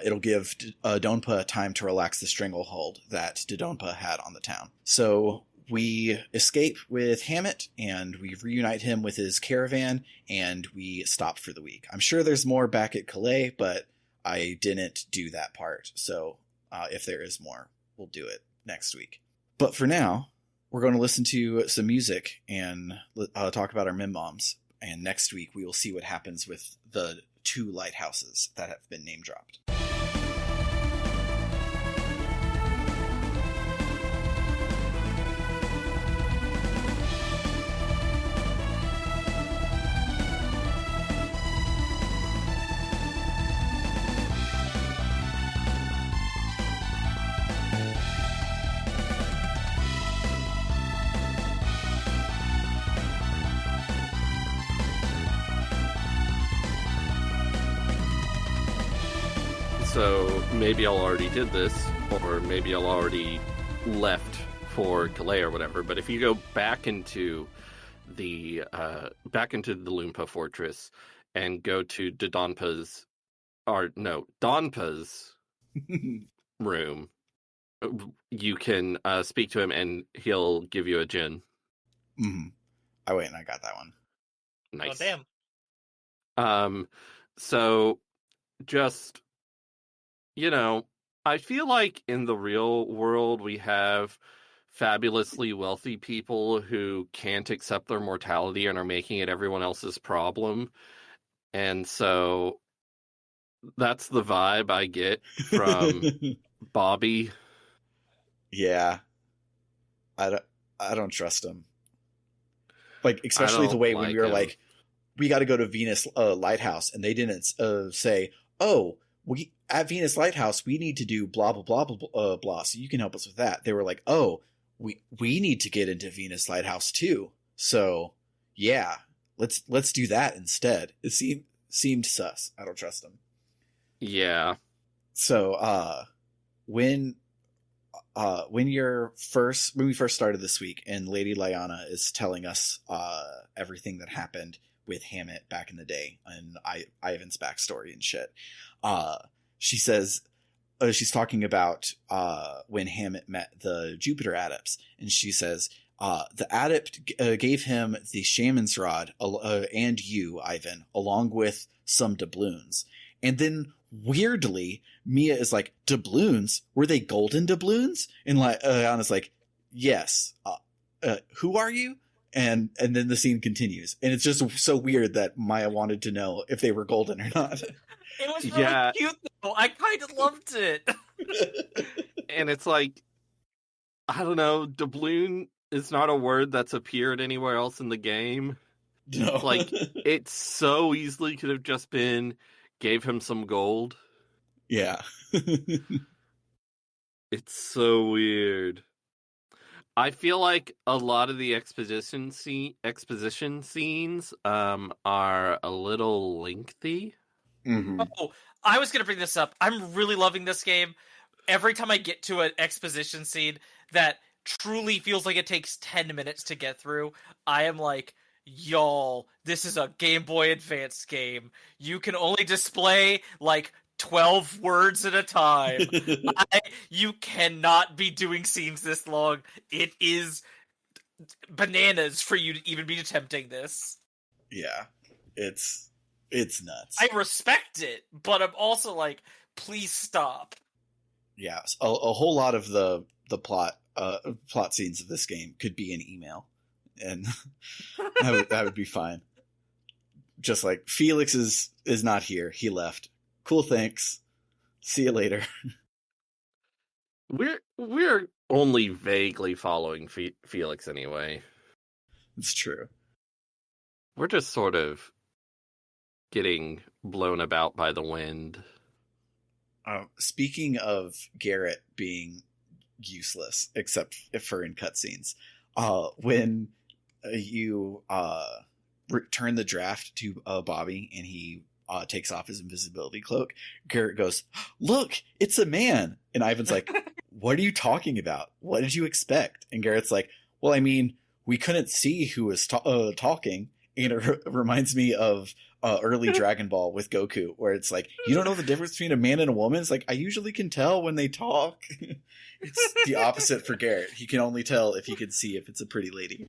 A: it'll give Dodonpa time to relax the stranglehold that Dodonpa had on the town. So we escape with Hammet, and we reunite him with his caravan, and we stop for the week. I'm sure there's more back at Calais, but I didn't do that part. So if there is more, we'll do it next week. But for now, we're going to listen to some music and talk about our Mim-Moms. And next week, we will see what happens with the 2 lighthouses that have been name dropped.
B: So maybe y'all already did this, or maybe y'all already left for Calais or whatever, but if you go back into the back into the Loompa Fortress and go to Donpa's room, you can speak to him and he'll give you a gin.
A: Mm-hmm. I went and I got that one.
B: Nice.
C: Oh, damn.
B: So just, I feel like in the real world we have fabulously wealthy people who can't accept their mortality and are making it everyone else's problem. And so that's the vibe I get from Bobby.
A: Yeah. I don't trust him. Like, especially the way when we were
B: him.
A: like, we got to go to Venus Lighthouse, and they didn't say, oh, we at Venus Lighthouse we need to do blah blah blah blah blah. So you can help us with that. They were like, oh, we need to get into Venus Lighthouse too. So yeah, let's do that instead. It seemed sus. I don't trust them.
B: Yeah.
A: So when we first started this week, and Lady Lyanna is telling us everything that happened with Hammet back in the day and Ivan's backstory and shit. She says she's talking about when Hammet met the Jupiter adepts, and she says the adept gave him the shaman's rod and you, Ivan, along with some doubloons. And then weirdly, Mia is like, doubloons? Were they golden doubloons? And Lyanna's like, yes. Who are you? And then the scene continues, and it's just so weird that Maya wanted to know if they were golden or not.
C: It was really cute, though. I kind of loved it.
B: And it's like, I don't know, doubloon is not a word that's appeared anywhere else in the game.
A: No.
B: Like, it so easily could have just been, gave him some gold.
A: Yeah.
B: It's so weird. I feel like a lot of the exposition scenes are a little lengthy.
A: Mm-hmm.
C: Oh, I was going to bring this up. I'm really loving this game. Every time I get to an exposition scene that truly feels like it takes 10 minutes to get through, I am like, y'all, this is a Game Boy Advance game. You can only display like 12 words at a time. You cannot be doing scenes this long. It is bananas for you to even be attempting this.
A: Yeah, it's nuts.
C: I respect it, but I'm also like, please stop.
A: Yeah, a whole lot of the plot scenes of this game could be an email, and that would be fine. Just like, Felix is not here. He left. Cool, thanks. See you later.
B: We're only vaguely following Felix anyway.
A: It's true.
B: We're just sort of getting blown about by the wind.
A: Speaking of Garrett being useless, except for in cutscenes, when you return the draft to Bobby and he takes off his invisibility cloak, Garrett goes, "Look, it's a man!" And Ivan's like, "What are you talking about? What did you expect?" And Garrett's like, "Well, I mean, we couldn't see who was talking." And it reminds me of early Dragon Ball with Goku, where it's like, you don't know the difference between a man and a woman? It's like, I usually can tell when they talk. It's the opposite for Garrett. He can only tell if he can see if it's a pretty lady.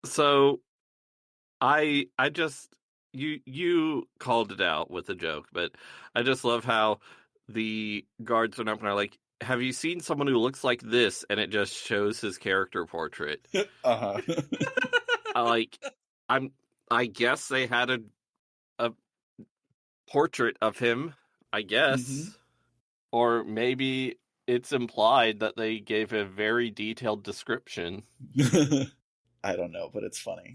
B: So I just you called it out with a joke, but I just love how the guards went up and are like, "Have you seen someone who looks like this?" And it just shows his character portrait.
A: Uh-huh.
B: I guess they had a portrait of him, I guess.
A: Mm-hmm.
B: Or maybe it's implied that they gave a very detailed description.
A: I don't know, but it's funny.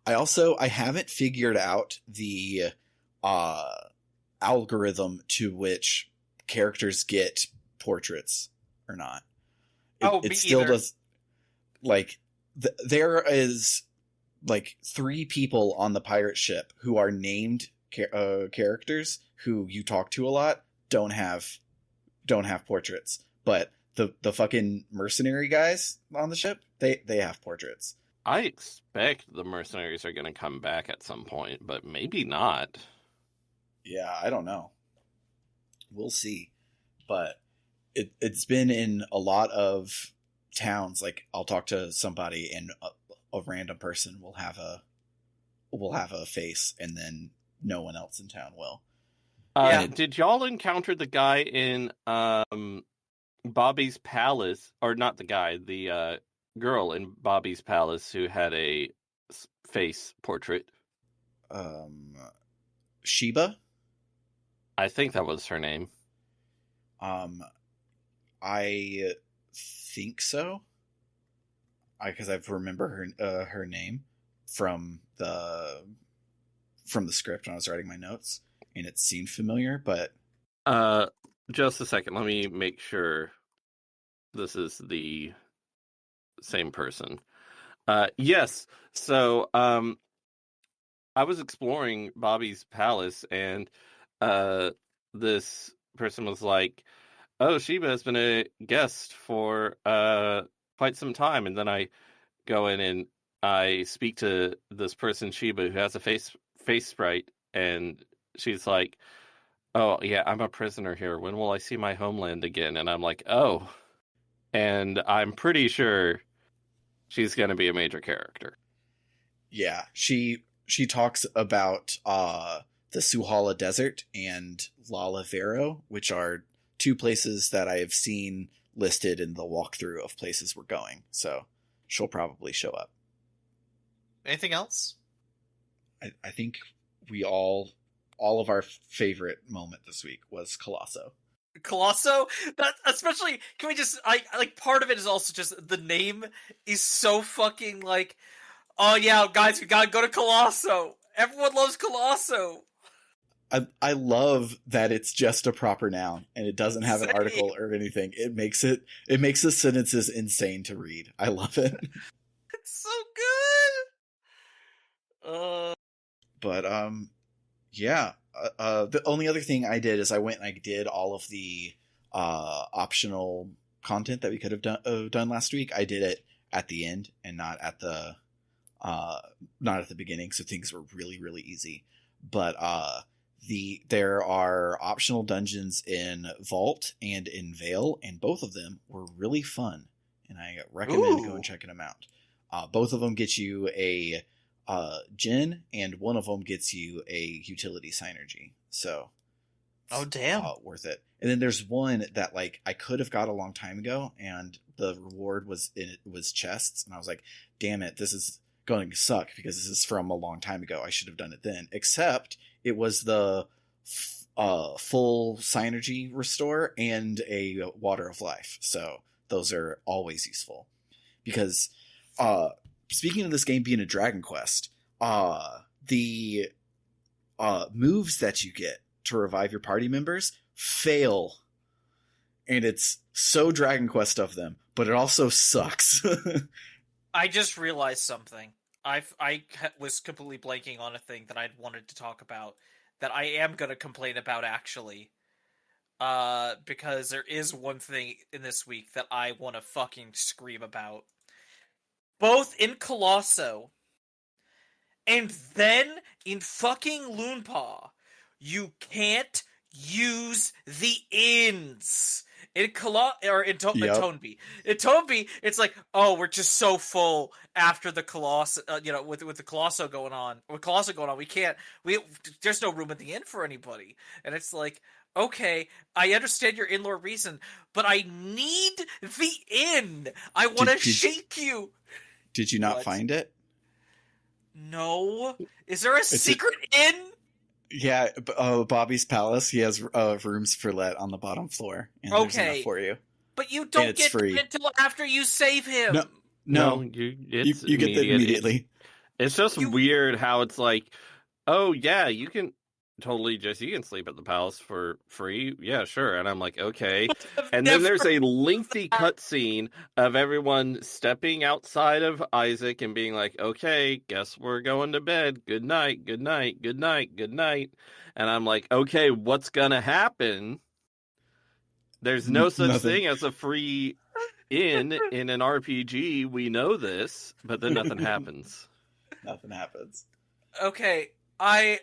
A: I haven't figured out the algorithm to which characters get portraits or not. It still
C: either.
A: does. Like, there is like 3 people on the pirate ship who are named characters who you talk to a lot don't have portraits, but the fucking mercenary guys on the ship, they have portraits.
B: I expect the mercenaries are going to come back at some point, but maybe not.
A: Yeah, I don't know. We'll see. But it's been in a lot of towns. Like, I'll talk to somebody and a random person will have a face, and then no one else in town will.
B: Did y'all encounter the guy in Bobby's Palace, or not the guy, the girl in Bobby's Palace who had a face portrait?
A: Sheba?
B: I think that was her name.
A: I think so. Because I remember her name from the script when I was writing my notes, and it seemed familiar. But
B: just a second, let me make sure this is the same person. Yes. So I was exploring Bobby's Palace, and this person was like, "Oh, Sheba has been a guest for quite some time." And then I go in and I speak to this person, Sheba, who has a face sprite, and she's like, "Oh, yeah, I'm a prisoner here. When will I see my homeland again?" And I'm like, "Oh." And I'm pretty sure she's going to be a major character.
A: Yeah, she talks about the Suhala Desert and Lala Vero, which are two places that I have seen listed in the walkthrough of places we're going. So she'll probably show up.
C: Anything else?
A: I think we all of our favorite moment this week was Colosso.
C: Colosso? That especially, can we just, I like, part of it is also just the name is so fucking like, oh yeah, guys, we gotta go to Colosso. Everyone loves Colosso.
A: I love that it's just a proper noun and it doesn't have an article or anything. It makes the sentences insane to read. I love it.
C: It's so good.
A: But yeah. The only other thing I did is I went and I did all of the optional content that we could have done last week. I did it at the end and not at the beginning, so things were really, really easy. But there are optional dungeons in Vault and in Vale, and both of them were really fun, and I recommend going checking them out. Both of them get you a Gen, and one of them gets you a utility synergy. So,
C: oh damn,
A: worth it. And then there's one that like I could have got a long time ago, and the reward was chests, and I was like, damn it, this is going to suck because this is from a long time ago. I should have done it then. Except it was the full synergy restore and a water of life. So those are always useful because speaking of this game being a Dragon Quest, the moves that you get to revive your party members fail. And it's so Dragon Quest of them, but it also sucks.
C: I just realized something. I was completely blanking on a thing that I'd wanted to talk about that I am going to complain about, actually. Because there is one thing in this week that I want to fucking scream about. Both in Colosso and then in fucking Loonpaw, you can't use the inns. In Tonbi. In Tonbi, it's like, oh, we're just so full after the Colosso, with the Colosso going on. With Colosso going on, there's no room at the inn for anybody. And it's like, okay, I understand your in-lore reason, but I need the inn. I want to shake you.
A: Did you not find it?
C: No. Is there a secret inn?
A: Yeah, Bobby's Palace. He has rooms for let on the bottom floor. And there's enough for you.
C: But you don't get it until after you save him.
A: No, you get that immediately.
B: It's just weird how it's like, oh yeah, you can sleep at the palace for free. Yeah, sure. And I'm like, okay. And then there's a lengthy cutscene of everyone stepping outside of Isaac and being like, okay, guess we're going to bed. Good night, good night, good night, good night. And I'm like, okay, what's gonna happen? There's no such
A: Nothing.
B: thing as a free in an RPG. We know this, but then nothing happens.
A: Nothing happens.
C: Okay, I'm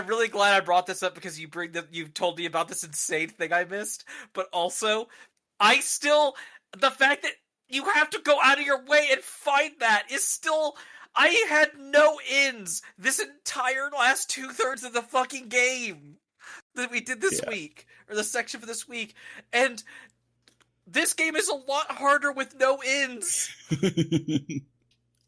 C: really glad I brought this up because you've told me about this insane thing I missed, but also the fact that you have to go out of your way and find that is still. I had no ins this entire last 2/3 of the fucking game that we did this week, or the section for this week, and this game is a lot harder with no ins.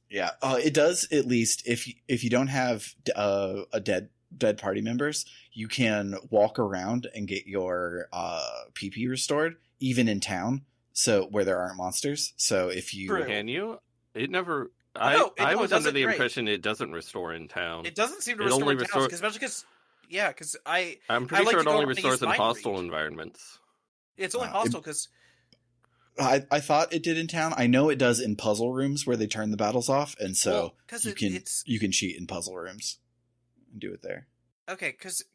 A: Yeah, it does. At least if you don't have a dead party members, you can walk around and get your PP restored, even in town. So where there aren't monsters. So if you
B: can you? It never.
C: I
B: was under the impression it doesn't restore in town.
C: It doesn't seem to restore in town, especially because
B: I'm pretty sure it only restores in hostile environments.
C: Yeah, it's only hostile because.
A: I thought it did in town. I know it does in puzzle rooms where they turn the battles off, and so you can cheat in puzzle rooms and do it there.
C: Okay, because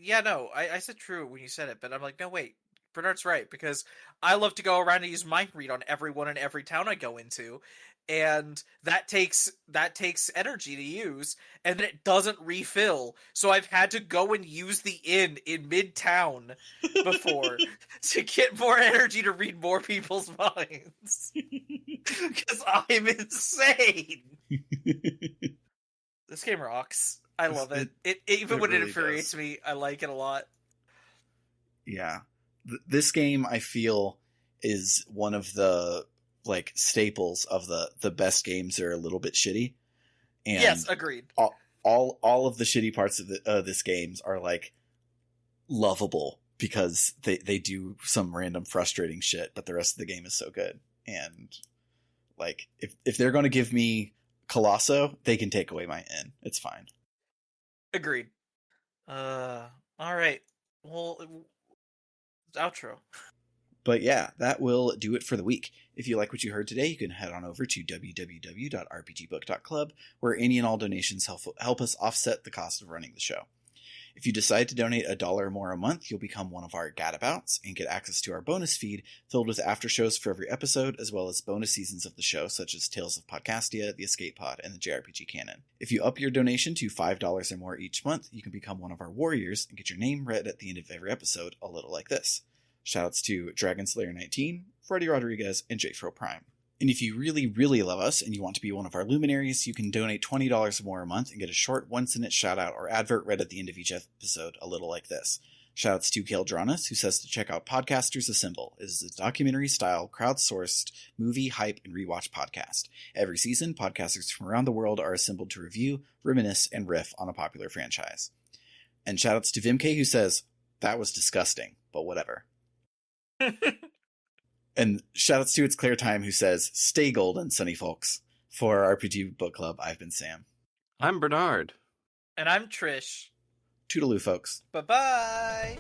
C: I said true when you said it, but I'm like, no, wait, Bernard's right, because I love to go around and use mind read on everyone in every town I go into, and that takes energy to use, and then it doesn't refill. So I've had to go and use the inn in mid-town before to get more energy to read more people's minds. Because I'm insane. This game rocks. I love it. Even when it infuriates me, I like it a lot.
A: Yeah. This game, I feel, is one of the staples of the best games that are a little bit shitty. And
C: yes, agreed.
A: All of the shitty parts of this games are lovable because they do some random frustrating shit, but the rest of the game is so good. And if they're going to give me Colosso, they can take away my N. It's fine.
C: Agreed. All right. Well, outro.
A: But yeah, that will do it for the week. If you like what you heard today, you can head on over to www.rpgbook.club, where any and all donations help us offset the cost of running the show. If you decide to donate $1 or more a month, you'll become one of our gadabouts and get access to our bonus feed filled with after shows for every episode, as well as bonus seasons of the show, such as Tales of Podcastia, The Escape Pod, and the JRPG Canon. If you up your donation to $5 or more each month, you can become one of our warriors and get your name read at the end of every episode, a little like this. Shoutouts to Dragonslayer19, Freddy Rodriguez, and J-Fro Prime. And if you really, really love us and you want to be one of our luminaries, you can donate $20 or more a month and get a short one-sentence shout-out or advert read at the end of each episode, a little like this. Shoutouts to Keldronis, who says to check out Podcasters Assemble. It is a documentary-style, crowdsourced movie, hype, and rewatch podcast. Every season, podcasters from around the world are assembled to review, reminisce, and riff on a popular franchise. And shoutouts to Vimke, who says, that was disgusting, but whatever. And shoutouts to It's Clear Time, who says, stay golden, sunny folks. For RPG Book Club, I've been Sam.
B: I'm Bernard.
C: And I'm Trish.
A: Toodaloo, folks.
C: Bye-bye.